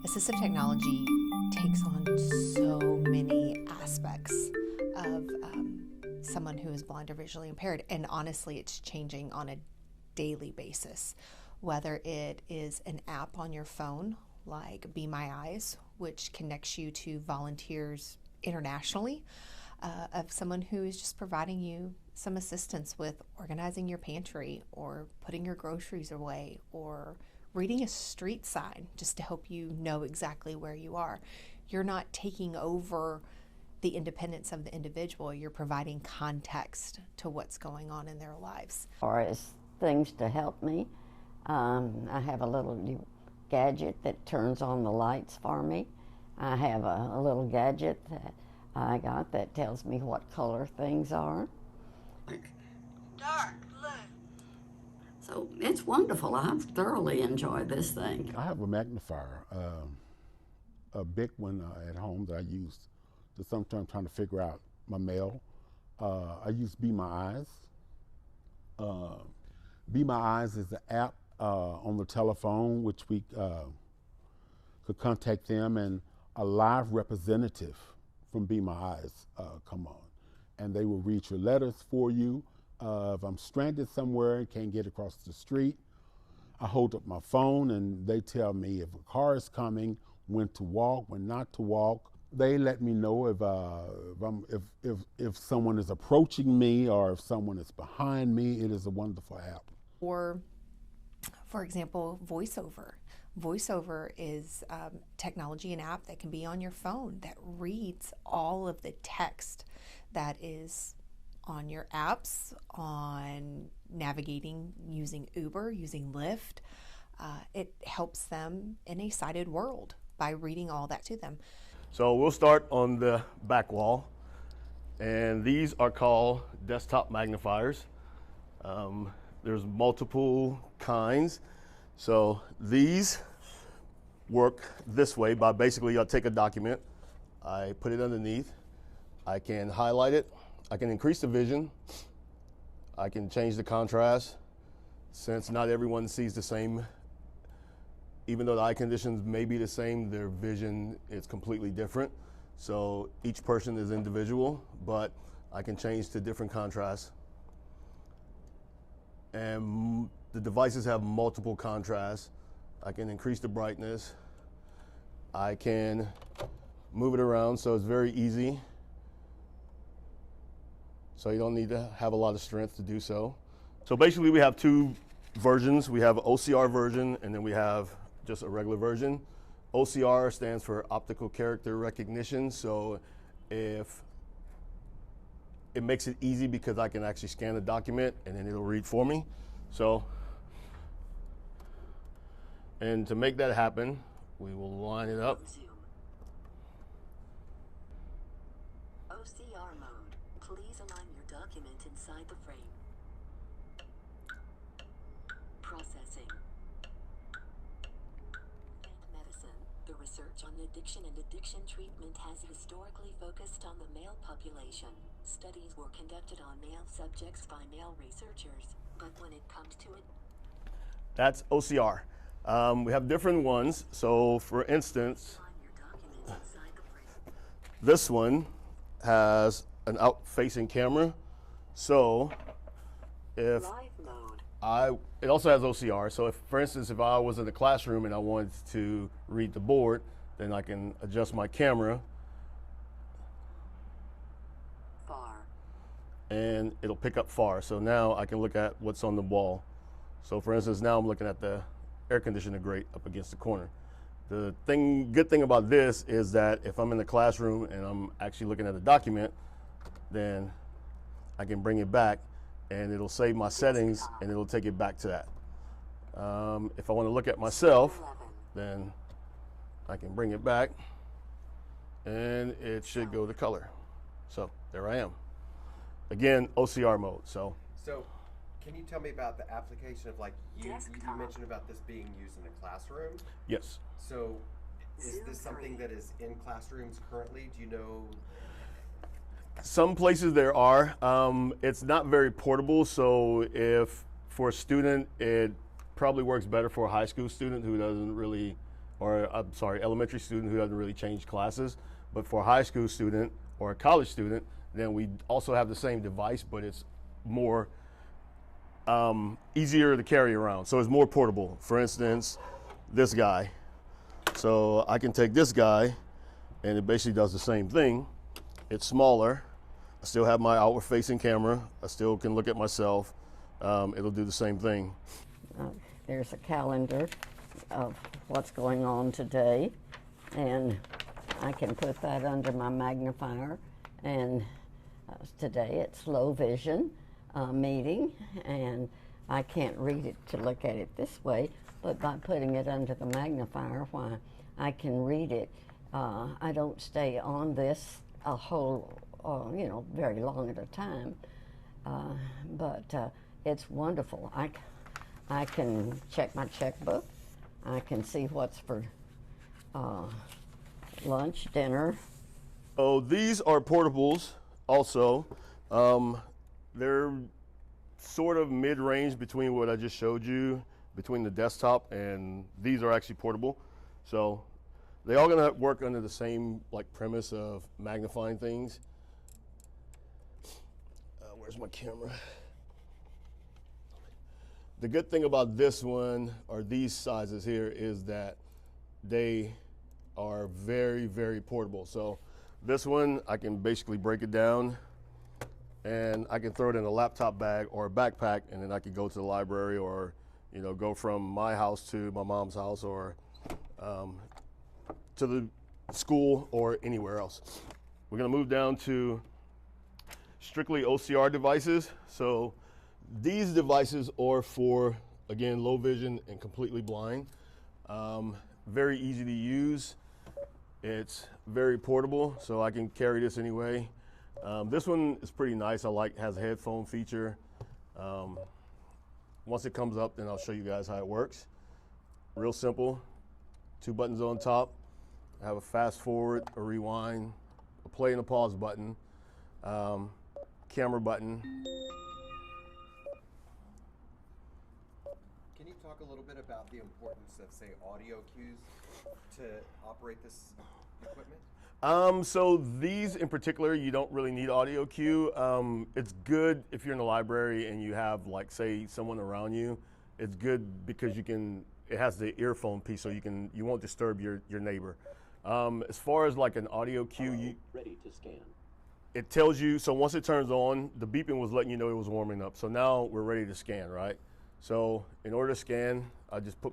Assistive technology takes on so many aspects of someone who is blind or visually impaired, and honestly, it's changing on a daily basis. Whether it is an app on your phone like Be My Eyes, which connects you to volunteers internationally, of someone who is just providing you some assistance with organizing your pantry or putting your groceries away or reading a street sign just to help you know exactly where you are. You're not taking over the independence of the individual, you're providing context to what's going on in their lives. As far as things to help me, I have a little gadget that turns on the lights for me. I have a little gadget that I got that tells me what color things are. Dark blue. So it's wonderful. I thoroughly enjoy this thing. I have a magnifier, a big one at home that I use to sometimes trying to figure out my mail. I use Be My Eyes. Be My Eyes is the app on the telephone, which we could contact them, and a live representative from Be My Eyes come on, and they will read your letters for you. If I'm stranded somewhere and can't get across the street, I hold up my phone and they tell me if a car is coming, when to walk, when not to walk. They let me know if someone is approaching me or if someone is behind me. It is a wonderful app. Or, for example, VoiceOver. VoiceOver is technology, an app that can be on your phone that reads all of the text that is on your apps, on navigating using Uber, using Lyft. It helps them in a sighted world by reading all that to them. So we'll start on the back wall, and these are called desktop magnifiers. There's multiple kinds. So these work this way by basically I'll take a document, I put it underneath, I can highlight it, I can increase the vision, I can change the contrast. Since not everyone sees the same, even though the eye conditions may be the same, their vision is completely different. So each person is individual, but I can change to different contrasts. And the devices have multiple contrasts. I can increase the brightness. I can move it around, so it's very easy. So you don't need to have a lot of strength to do so. So basically we have two versions. We have an OCR version and then we have just a regular version. OCR stands for optical character recognition. So if it makes it easy because I can actually scan the document and then it'll read for me. So, and to make that happen, we will line it up. OCR mode. Please align your document inside the frame. Processing. And medicine. The research on addiction and addiction treatment has historically focused on the male population. Studies were conducted on male subjects by male researchers, but when it comes to it, that's OCR. We have different ones. So for instance, this one has an out-facing camera. So if it also has OCR. So if, for instance, if I was in the classroom and I wanted to read the board, then I can adjust my camera and it'll pick up far. So now I can look at what's on the wall. So for instance, now I'm looking at the air conditioner grate up against the corner. The good thing about this is that if I'm in the classroom and I'm actually looking at a document, then I can bring it back and it'll save my settings and it'll take it back to that. If I want to look at myself, then I can bring it back and it should go to color. So there I am. Again, OCR mode. So can you tell me about the application of, like, you mentioned about this being used in a classroom? Yes. So is this something that is in classrooms currently? Do you know? Some places there are. It's not very portable, so if for a student, it probably works better for a high school student who doesn't really or I'm sorry, elementary student who doesn't really change classes. But for a high school student or a college student, then we also have the same device, but it's more easier to carry around. So it's more portable. For instance, this guy. So I can take this guy, and it basically does the same thing. It's smaller. I still have my outward facing camera. I still can look at myself. It'll do the same thing. There's a calendar of what's going on today, and I can put that under my magnifier. And today it's low vision meeting, and I can't read it to look at it this way, but by putting it under the magnifier, why, I can read it. I don't stay on this a whole, very long at a time, but it's wonderful. I can check my checkbook. I can see what's for lunch, dinner. Oh, these are portables also. They're sort of mid-range between what I just showed you, between the desktop, and these are actually portable. So they all gonna work under the same premise of magnifying things. Where's my camera? The good thing about this one, or these sizes here, is that they are very, very portable. So this one, I can basically break it down, and I can throw it in a laptop bag or a backpack, and then I can go to the library, or go from my house to my mom's house, or to the school, or anywhere else. We're gonna move down to strictly OCR devices. So these devices are for, again, low vision and completely blind. Very easy to use. It's very portable, so I can carry this anyway. This one is pretty nice. Has a headphone feature. Once it comes up, then I'll show you guys how it works. Real simple. 2 buttons on top. I have a fast forward, a rewind, a play and a pause button, camera button. Can you talk a little bit about the importance of, say, audio cues to operate this equipment? So these in particular, you don't really need audio cue. It's good if you're in the library and you have, say, someone around you. It's good because it has the earphone piece, so you won't disturb your neighbor. As far as an audio cue, ready to scan. It tells you, so once it turns on, the beeping was letting you know it was warming up. So now we're ready to scan, right? So in order to scan, I just put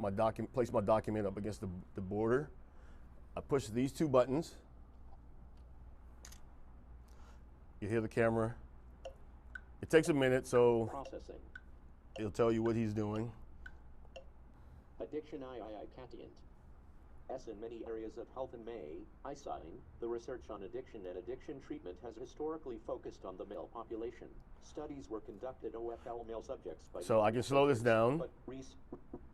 place my document up against the border. I push these 2 buttons. You hear the camera. It takes a minute, so Processing. it'll tell you what he's doing. Addiction Catient. As in many areas of health and I sign, the research on addiction and addiction treatment has historically focused on the male population. Studies were conducted OFL male subjects by So I can slow this down. But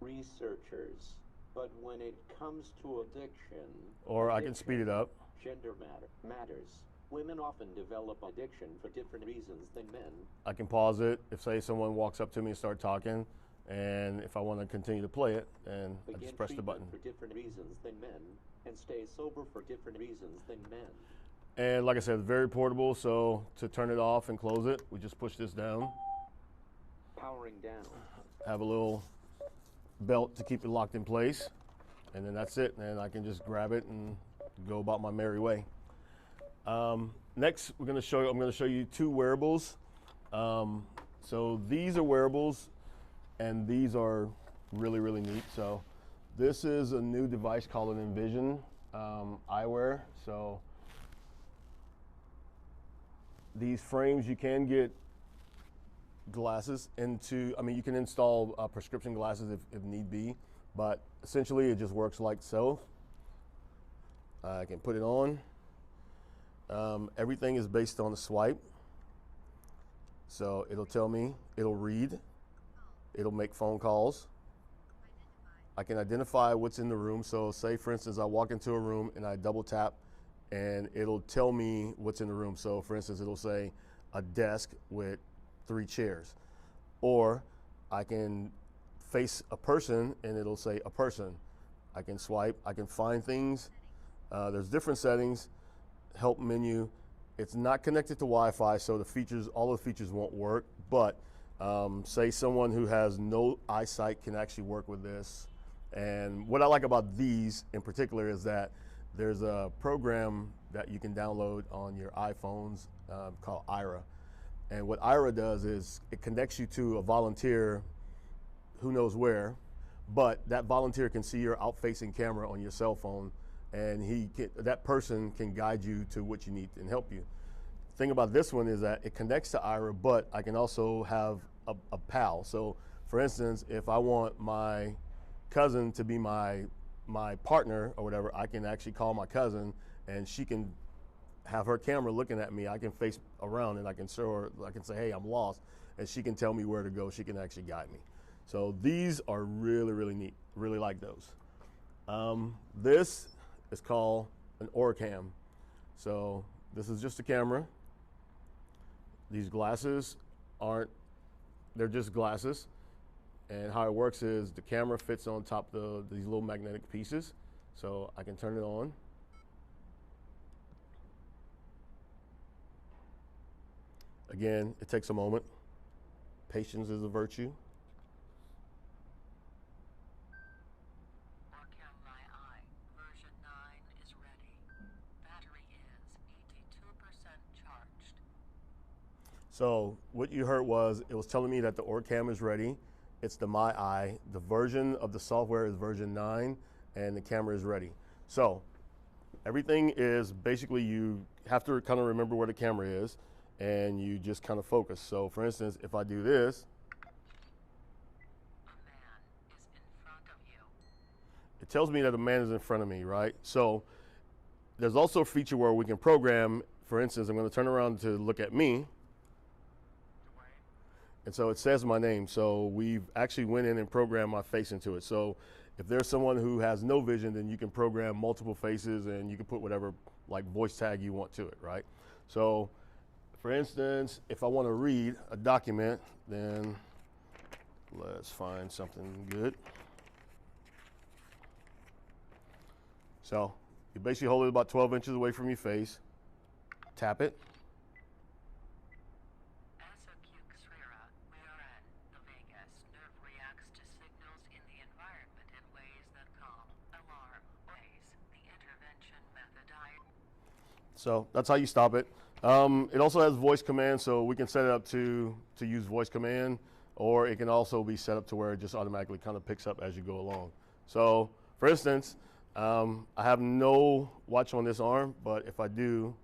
researchers. But when it comes to addiction, Or I can speed it up. Gender matters. Women often develop addiction for different reasons than men. I can pause it if, say, someone walks up to me and start talking, and if I want to continue to play it, and I just press the button. For different reasons than men, and stay sober for different reasons than men. And like I said, very portable, so to turn it off and close it, we just push this down. Powering down. Have a little belt to keep it locked in place, and then that's it. And I can just grab it and go about my merry way. Next, I'm going to show you 2 wearables. So these are wearables, and these are really, really neat. So this is a new device called an Envision eyewear. So these frames, you can get glasses into, you can install prescription glasses if need be, but essentially it just works like so. I can put it on. Everything is based on a swipe. So it'll tell me, it'll read, it'll make phone calls. I can identify what's in the room. So say, for instance, I walk into a room and I double tap and it'll tell me what's in the room. So for instance, it'll say a desk with 3 chairs. Or I can face a person and it'll say a person. I can swipe, I can find things. There's different settings, help menu. It's not connected to Wi-Fi, so all the features won't work, but say someone who has no eyesight can actually work with this. And what I like about these in particular is that there's a program that you can download on your iPhones called Ira. And what Ira does is it connects you to a volunteer who knows where, but that volunteer can see your out-facing camera on your cell phone, and that person can guide you to what you need and help you. The thing about this one is that it connects to Ira, but I can also have a pal. So for instance, if I want my cousin to be my partner or whatever, I can actually call my cousin and she can have her camera looking at me. I can face around and I can show her, I can say, hey, I'm lost, and she can tell me where to go. She can actually guide me. So these are really, really neat. Really like those. This is called an Orcam. So this is just a camera. These glasses they're just glasses. And how it works is the camera fits on top of these little magnetic pieces. So I can turn it on. Again, it takes a moment. Patience is a virtue. Orcam My Eye, version 9 is ready. Battery is 82% charged. So what you heard was, it was telling me that the Orcam is ready. It's the My Eye. The version of the software is version 9, and the camera is ready. So everything is basically, you have to kind of remember where the camera is, and you just kind of focus. So for instance, if I do this, A man is in front of you. it tells me that a man is in front of me, right? So there's also a feature where we can program, for instance, I'm going to turn around to look at me. And so it says my name. So we've actually went in and programmed my face into it. So if there's someone who has no vision, then you can program multiple faces and you can put whatever like voice tag you want to it, right? So for instance, if I want to read a document, then let's find something good. So you basically hold it about 12 inches away from your face, tap it. The vagus nerve reacts to signals in the environment in ways that calm, alarm, raise the intervention method. So that's how you stop it. It also has voice command, so we can set it up to use voice command, or it can also be set up to where it just automatically kind of picks up as you go along. So for instance, I have no watch on this arm, but if I do,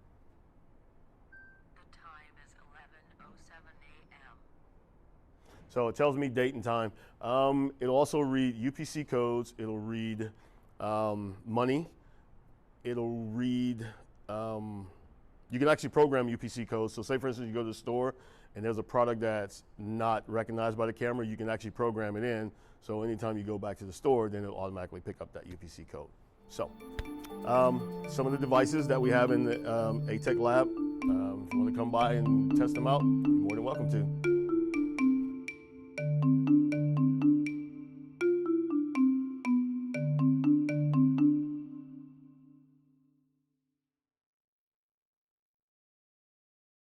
The time is 11:07 a.m. so it tells me date and time. It'll also read UPC codes. It'll read money. It'll read, you can actually program UPC codes. So say for instance, you go to the store and there's a product that's not recognized by the camera, you can actually program it in. So anytime you go back to the store, then it'll automatically pick up that UPC code. So some of the devices that we have in the ATech lab, if you want to come by and test them out, you're more than welcome to.